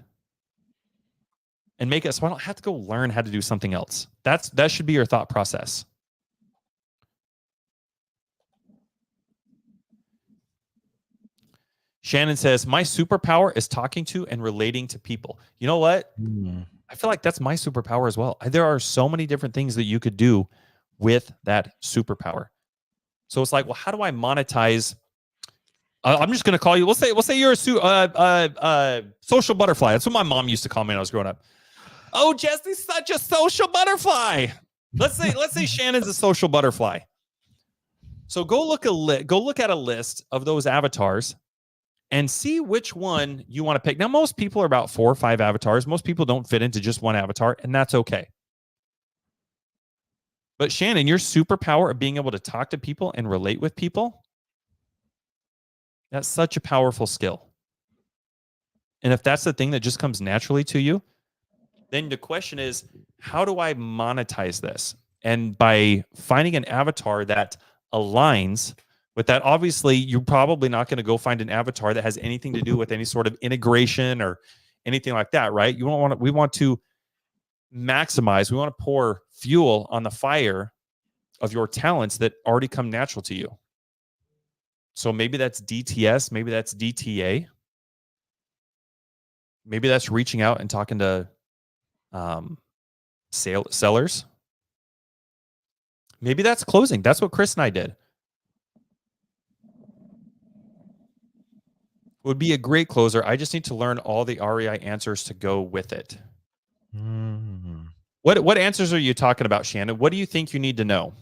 and make it so I don't have to go learn how to do something else. That should be your thought process. Shannon says, my superpower is talking to and relating to people. You know what? I feel like that's my superpower as well. There are so many different things that you could do with that superpower. So it's like, well, how do I monetize? I'm just going to call you. We'll say you're a social butterfly. That's what my mom used to call me when I was growing up. Oh, Jesse's such a social butterfly. Let's say Shannon's a social butterfly. So go look at a list of those avatars and see which one you want to pick. Now, most people are about 4 or 5 avatars. Most people don't fit into just one avatar, and that's okay. But Shannon, your superpower of being able to talk to people and relate with people, that's such a powerful skill. And if that's the thing that just comes naturally to you, then the question is, how do I monetize this? And by finding an avatar that aligns with that, obviously, you're probably not going to go find an avatar that has anything to do with any sort of integration or anything like that, right? We want to maximize, we want to pour fuel on the fire of your talents that already come natural to you. So maybe that's DTS, maybe that's DTA. Maybe that's reaching out and talking to sellers. Maybe that's closing. That's what Chris and I did. Would be a great closer. I just need to learn all the REI answers to go with it. What answers are you talking about, Shannon? What do you think you need to know?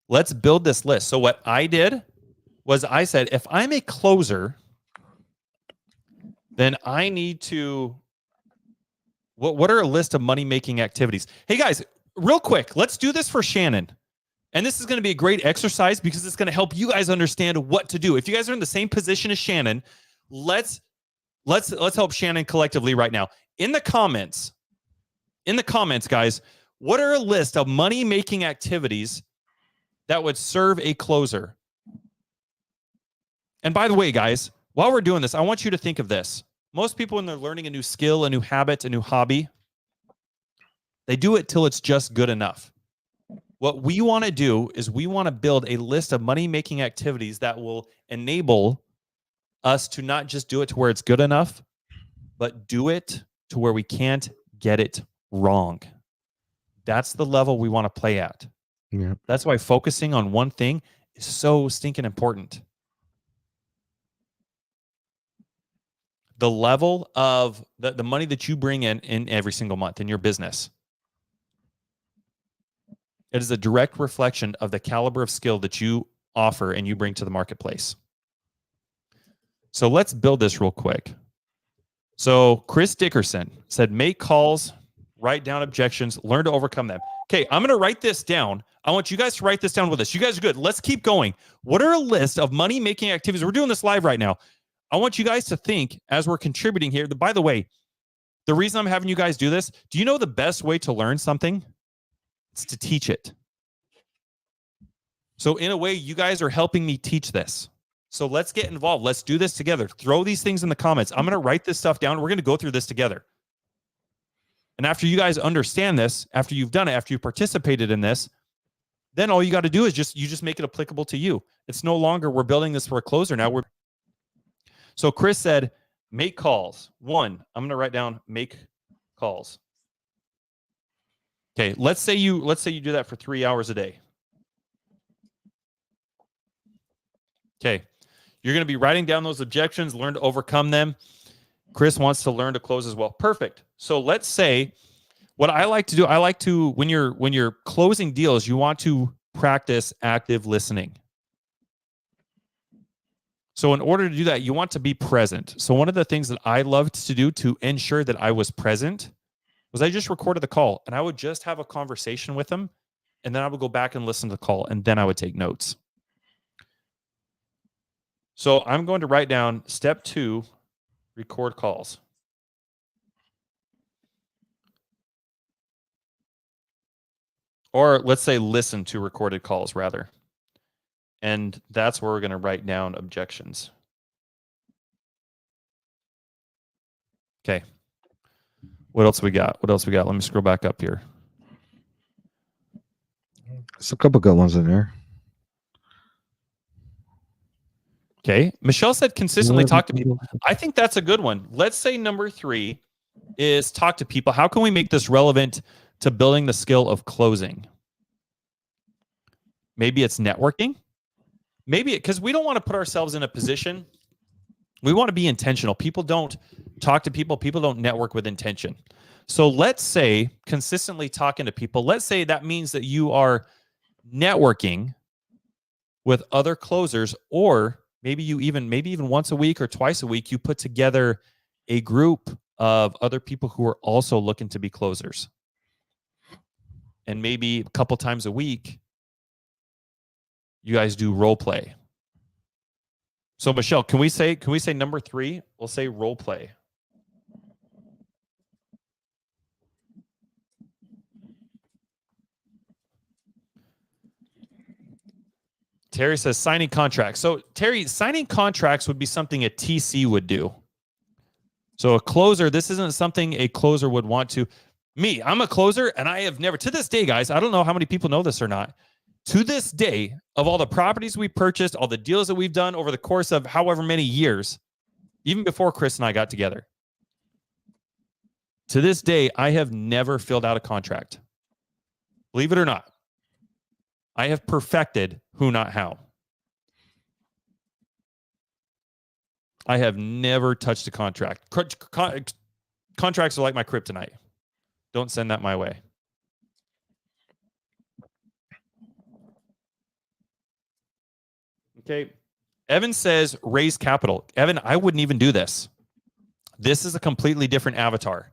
Let's build this list. So what I did was I said, if I'm a closer, then I need to, what are a list of money-making activities? Hey guys, real quick, let's do this for Shannon. And this is going to be a great exercise because it's going to help you guys understand what to do. If you guys are in the same position as Shannon, let's help Shannon collectively right now. In the comments, guys, what are a list of money-making activities that would serve a closer? And by the way, guys, while we're doing this, I want you to think of this. Most people, when they're learning a new skill, a new habit, a new hobby, they do it till it's just good enough. What we want to do is we want to build a list of money-making activities that will enable us to not just do it to where it's good enough, but do it to where we can't get it wrong. That's the level we want to play at. Yeah. That's why focusing on one thing is so stinking important. The level of the money that you bring in every single month in your business. It is a direct reflection of the caliber of skill that you offer and you bring to the marketplace. So let's build this real quick. So Chris Dickerson said, make calls, write down objections, learn to overcome them. Okay, I'm going to write this down. I want you guys to write this down with us. You guys are good. Let's keep going. What are a list of money-making activities? We're doing this live right now. I want you guys to think as we're contributing here. By the way, the reason I'm having you guys do this, do you know the best way to learn something? It's to teach it. So in a way, you guys are helping me teach this. So let's get involved. Let's do this together. Throw these things in the comments. I'm going to write this stuff down. We're going to go through this together. And after you guys understand this, after you've done it, after you've participated in this, then all you got to do is just make it applicable to you. It's no longer we're building this for a closer. Now So Chris said, make calls. 1, I'm going to write down make calls. Okay, let's say you do that for 3 hours a day. Okay, you're going to be writing down those objections, learn to overcome them. Chris wants to learn to close as well. Perfect. So let's say what I like to do, when you're closing deals, you want to practice active listening. So in order to do that, you want to be present. So one of the things that I loved to do to ensure that I was present was I just recorded the call and I would just have a conversation with them. And then I would go back and listen to the call and then I would take notes. So I'm going to write down step 2, record calls. Or let's say listen to recorded calls rather. And that's where we're going to write down objections. Okay. What else we got? Let me scroll back up here. There's a couple good ones in there. Okay. Michelle said consistently talk to people. I think that's a good one. Let's say number 3 is talk to people. How can we make this relevant to building the skill of closing? Maybe it's networking. Maybe because we don't want to put ourselves in a position. We want to be intentional. People don't talk to people. People don't network with intention. So let's say consistently talking to people. Let's say that means that you are networking with other closers, or maybe even once a week or twice a week, you put together a group of other people who are also looking to be closers. And maybe a couple times a week, you guys do role play. So Michelle, can we say number 3? We'll say role play. Terry says signing contracts. So Terry, signing contracts would be something a TC would do. So a closer, this isn't something a closer would want to. Me, I'm a closer, and I have never, to this day, guys, I don't know how many people know this or not. To this day, of all the properties we purchased, all the deals that we've done over the course of however many years, even before Chris and I got together, to this day, I have never filled out a contract. Believe it or not, I have perfected who, not how. I have never touched a contract. Contracts are like my kryptonite. Don't send that my way. Okay. Evan says raise capital. Evan, I wouldn't even do this. This is a completely different avatar.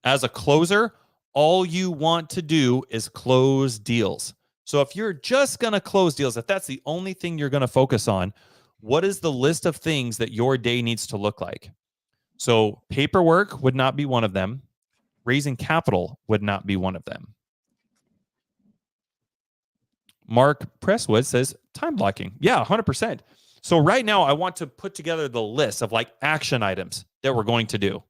As a closer, all you want to do is close deals. So if you're just going to close deals, if that's the only thing you're going to focus on, what is the list of things that your day needs to look like? So paperwork would not be one of them. Raising capital would not be one of them. Mark Presswood says time blocking. Yeah, 100%. So right now I want to put together the list of like action items that we're going to do.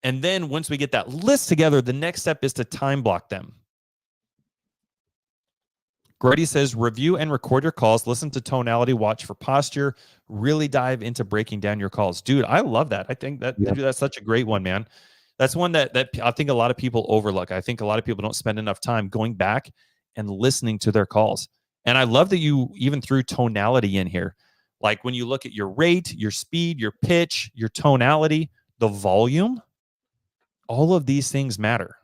And then once we get that list together, the next step is to time block them. Grady says, review and record your calls, listen to tonality, watch for posture, really dive into breaking down your calls. Dude, I love that. I think that dude, that's such a great one, man. That's one that I think a lot of people overlook. I think a lot of people don't spend enough time going back and listening to their calls. And I love that you even threw tonality in here. Like when you look at your rate, your speed, your pitch, your tonality, the volume, all of these things matter.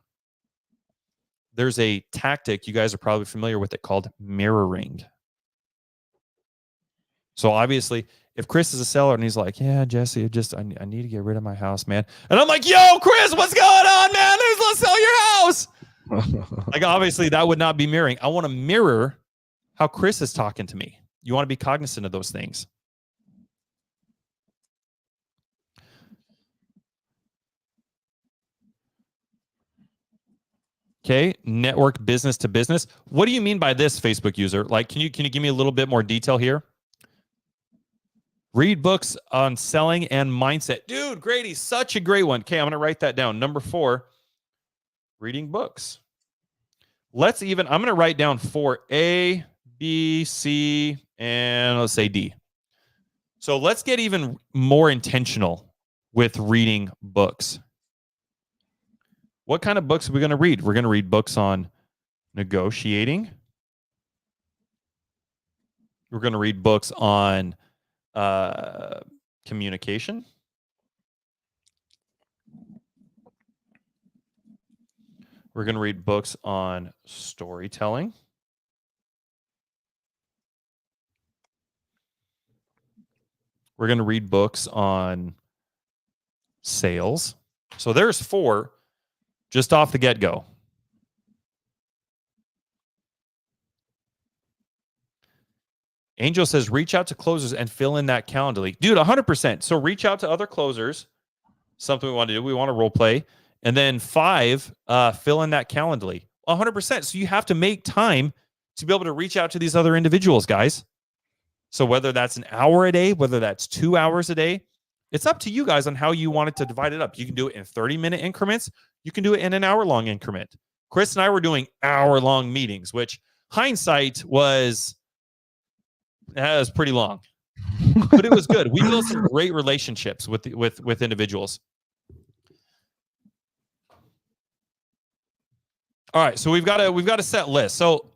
There's a tactic, you guys are probably familiar with it, called mirroring. So obviously, if Chris is a seller and he's like, yeah, Jesse, I need to get rid of my house, man. And I'm like, yo, Chris, what's going on, man? Let's sell your house. Like, obviously, that would not be mirroring. I want to mirror how Chris is talking to me. You want to be cognizant of those things. Okay, network business to business. What do you mean by this, Facebook user? Like, can you give me a little bit more detail here? Read books on selling and mindset. Dude, Grady, such a great one. Okay, I'm going to write that down. Number 4, reading books. I'm going to write down 4, A, B, C, and let's say D. So let's get even more intentional with reading books. What kind of books are we going to read? We're going to read books on negotiating. We're going to read books on communication. We're going to read books on storytelling. We're going to read books on sales. So there's 4 just off the get-go. Angel says, reach out to closers and fill in that Calendly. Dude, 100%. So reach out to other closers. Something we want to do. We want to role play. And then 5, fill in that Calendly. 100%. So you have to make time to be able to reach out to these other individuals, guys. So whether that's an hour a day, whether that's 2 hours a day, It's up to you guys on how you want it to divide it up. You can do it in 30-minute increments. You can do it in an hour-long increment. Chris and I were doing hour-long meetings, which hindsight was pretty long, but it was good. We built some great relationships with individuals. All right, so we've got a set list. So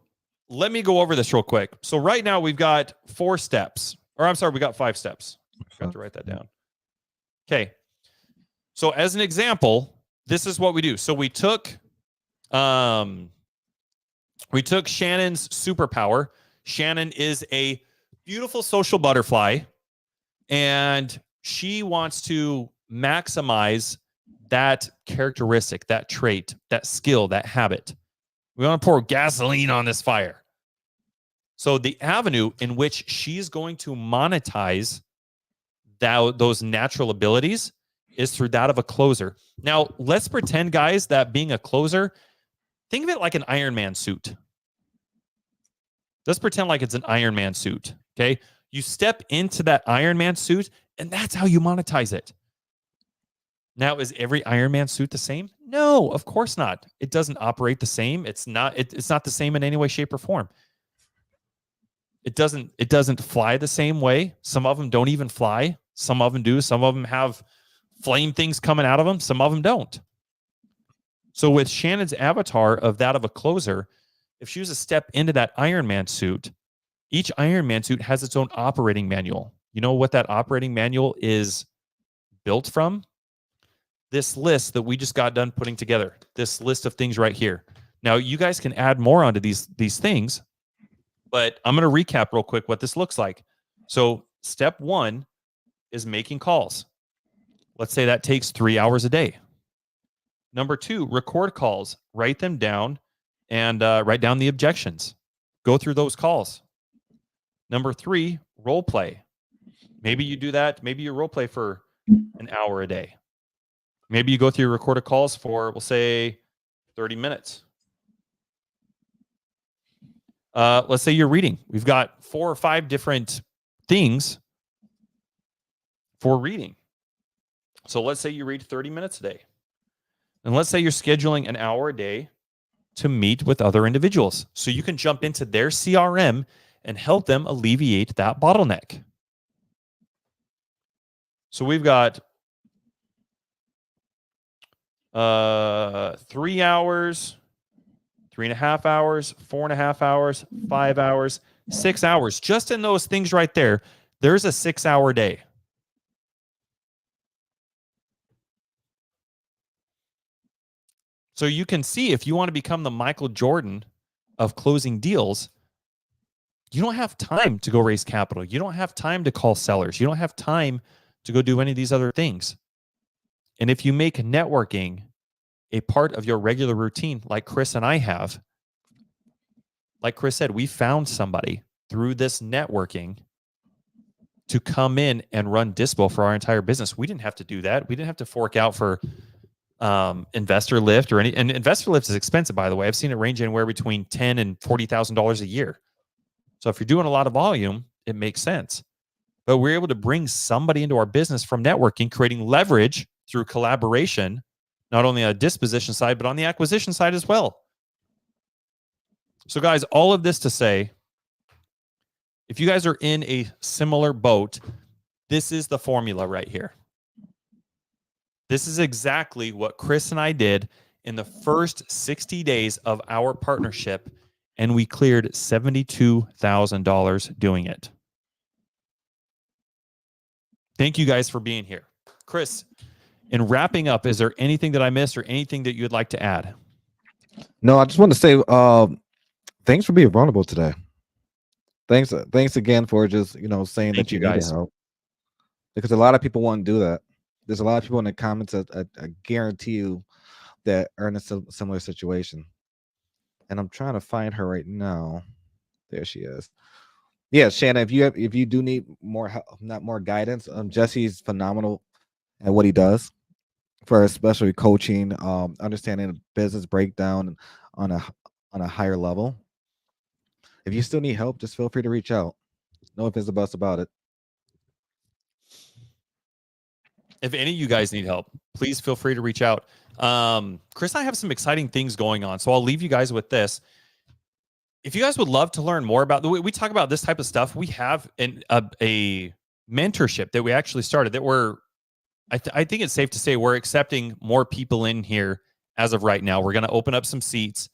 let me go over this real quick. So right now we've got 4 steps, or I'm sorry, we got 5 steps. I forgot to write that down. Okay. So as an example, this is what we do. So we took Shannon's superpower. Shannon is a beautiful social butterfly, and she wants to maximize that characteristic, that trait, that skill, that habit. We want to pour gasoline on this fire. So the avenue in which she's going to monetize those natural abilities is through that of a closer. Now, let's pretend, guys, that being a closer, think of it like an Iron Man suit. Let's pretend like it's an Iron Man suit, okay? You step into that Iron Man suit, and that's how you monetize it. Now, is every Iron Man suit the same? No, of course not. It doesn't operate the same. It's not the same in any way, shape, or form. It doesn't fly the same way. Some of them don't even fly. Some of them do. Some of them have flame things coming out of them. Some of them don't. So with Shannon's avatar of that of a closer, if she was to step into that Iron Man suit, each Iron Man suit has its own operating manual. You know what that operating manual is built from? This list that we just got done putting together. This list of things right here. Now, you guys can add more onto these things, but I'm going to recap real quick what this looks like. So step 1 is making calls. Let's say that takes 3 hours a day. Number 2, record calls, write them down, and write down the objections. Go through those calls. Number 3, role play. Maybe you do that. Maybe you role play for an hour a day. Maybe you go through your recorded calls for, we'll say, 30 minutes. Let's say you're reading. We've got 4 or 5 different things for reading. So let's say you read 30 minutes a day. And let's say you're scheduling an hour a day to meet with other individuals. So you can jump into their CRM and help them alleviate that bottleneck. So we've got 3 hours, 3.5 hours, 4.5 hours, 5 hours, 6 hours. Just in those things right there, there's a 6-hour day. So you can see, if you want to become the Michael Jordan of closing deals, you don't have time to go raise capital. You don't have time to call sellers. You don't have time to go do any of these other things. And if you make networking a part of your regular routine, like Chris and I have, like Chris said, we found somebody through this networking to come in and run Dispo for our entire business. We didn't have to do that. We didn't have to fork out for Investor Lift or any. And Investor Lift is expensive, by the way. I've seen it range anywhere between $10,000 and $40,000 a year. So if you're doing a lot of volume, it makes sense. But we're able to bring somebody into our business from networking, creating leverage through collaboration, not only on the disposition side, but on the acquisition side as well. So guys, all of this to say, if you guys are in a similar boat, this is the formula right here. This is exactly what Chris and I did in the first 60 days of our partnership, and we cleared $72,000 doing it. Thank you guys for being here. Chris, in wrapping up, is there anything that I missed or anything that you'd like to add? No, I just want to say thanks for being vulnerable today. Thanks again for just saying that you guys help, because a lot of people want to do that. There's a lot of people in the comments that I guarantee you that are in a similar situation. And I'm trying to find her right now. There she is. Yeah, Shannon, if you do need more help, not more guidance, Jesse's phenomenal at what he does, for especially coaching, understanding the business breakdown on a higher level. If you still need help, just feel free to reach out. No ifs and buts about it. if any of you guys need help, please feel free to reach out. Chris and I have some exciting things going on, so I'll leave you guys with this. If you guys would love to learn more about the way we talk about this type of stuff, we have a mentorship that we actually started that I think it's safe to say we're accepting more people in here as of right now. We're going to open up some seats.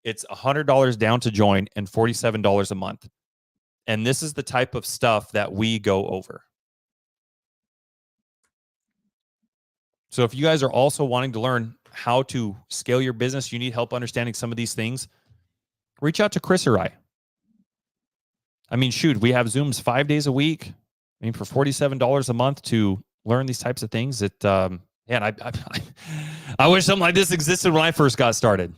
It's $100 down to join and $47 a month. And this is the type of stuff that we go over. So if you guys are also wanting to learn how to scale your business, you need help understanding some of these things, reach out to Chris or I. I mean, shoot, we have Zooms 5 days a week. I mean, for $47 a month to learn these types of things, I wish something like this existed when I first got started.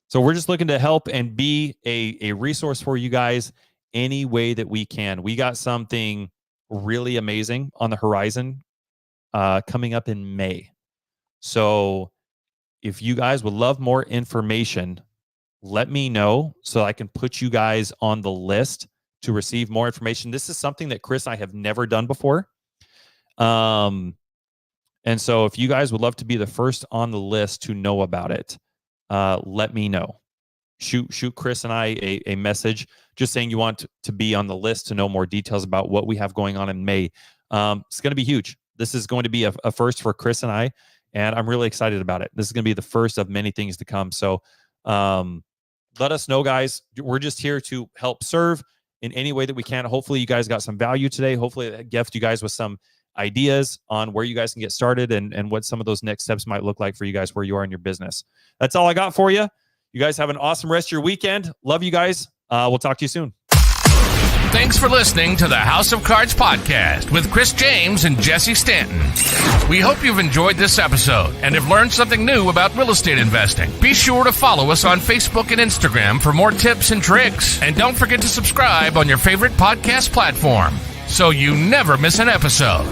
So we're just looking to help and be a resource for you guys any way that we can. We got something really amazing on the horizon coming up in May. So if you guys would love more information, let me know so I can put you guys on the list to receive more information. This is something that Chris and I have never done before. And so if you guys would love to be the first on the list to know about it, let me know. Shoot Chris and I a message just saying you want to be on the list to know more details about what we have going on in May. It's going to be huge. This is going to be a first for Chris and I, and I'm really excited about it. This is going to be the first of many things to come. So let us know, guys. We're just here to help serve in any way that we can. Hopefully you guys got some value today. Hopefully that gift you guys with some ideas on where you guys can get started and what some of those next steps might look like for you guys where you are in your business. That's all I got for you. You guys have an awesome rest of your weekend. Love you guys. We'll talk to you soon. Thanks for listening to the House of Cards podcast with Chris James and Jesse Stanton. We hope you've enjoyed this episode and have learned something new about real estate investing. Be sure to follow us on Facebook and Instagram for more tips and tricks. And don't forget to subscribe on your favorite podcast platform so you never miss an episode.